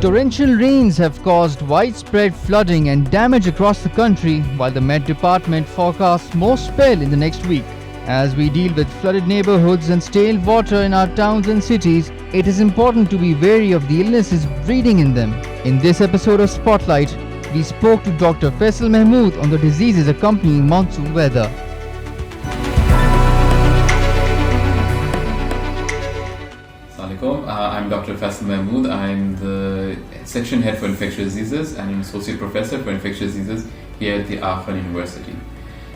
Torrential rains have caused widespread flooding and damage across the country, while the Met Department forecasts more spell in the next week. As we deal with flooded neighbourhoods and stale water in our towns and cities, it is important to be wary of the illnesses breeding in them. In this episode of Spotlight, we spoke to Dr Faisal Mahmood on the diseases accompanying monsoon weather. I'm Dr. Faisal Mahmood. I'm the section head for infectious diseases and an associate professor for infectious diseases here at the University.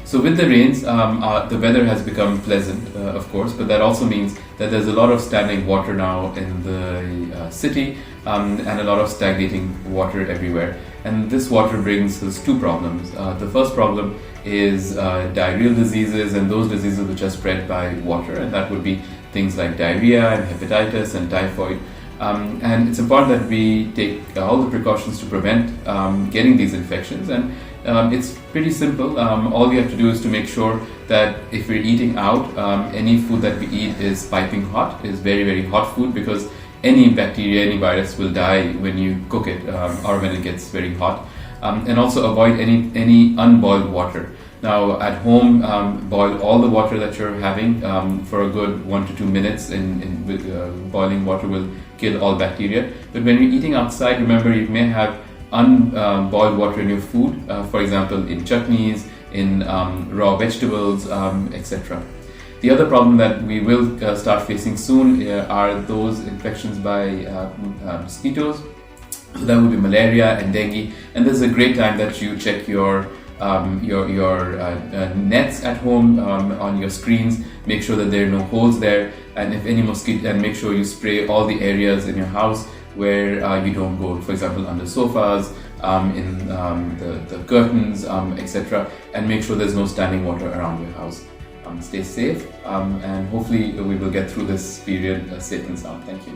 So with the rains, the weather has become pleasant, of course, but that also means that there's a lot of standing water now in the city and a lot of stagnating water everywhere. And this water brings us two problems. The first problem is diarrheal diseases and those diseases which are spread by water, and that would be things like diarrhea and hepatitis and typhoid. And it's important that we take all the precautions to prevent getting these infections. And it's pretty simple. All we have to do is to make sure that if we're eating out, any food that we eat is piping hot, is very, very hot food, because any bacteria, any virus will die when you cook it or when it gets very hot. And also avoid any unboiled water. Now at home, boil all the water that you're having for a good 1 to 2 minutes. Boiling water will kill all bacteria. But when you're eating outside, remember you may have unboiled water in your food, for example in chutneys, in raw vegetables, etc. The other problem that we will start facing soon are those infections by mosquitoes. So that would be malaria and dengue, and this is a great time that you check your nets at home on your screens. Make sure that there are no holes there, and if any mosquito, and make sure you spray all the areas in your house where you don't go, for example under sofas, in the curtains, etc. And make sure there's no standing water around your house. Stay safe, and hopefully we will get through this period safe and sound. Thank you.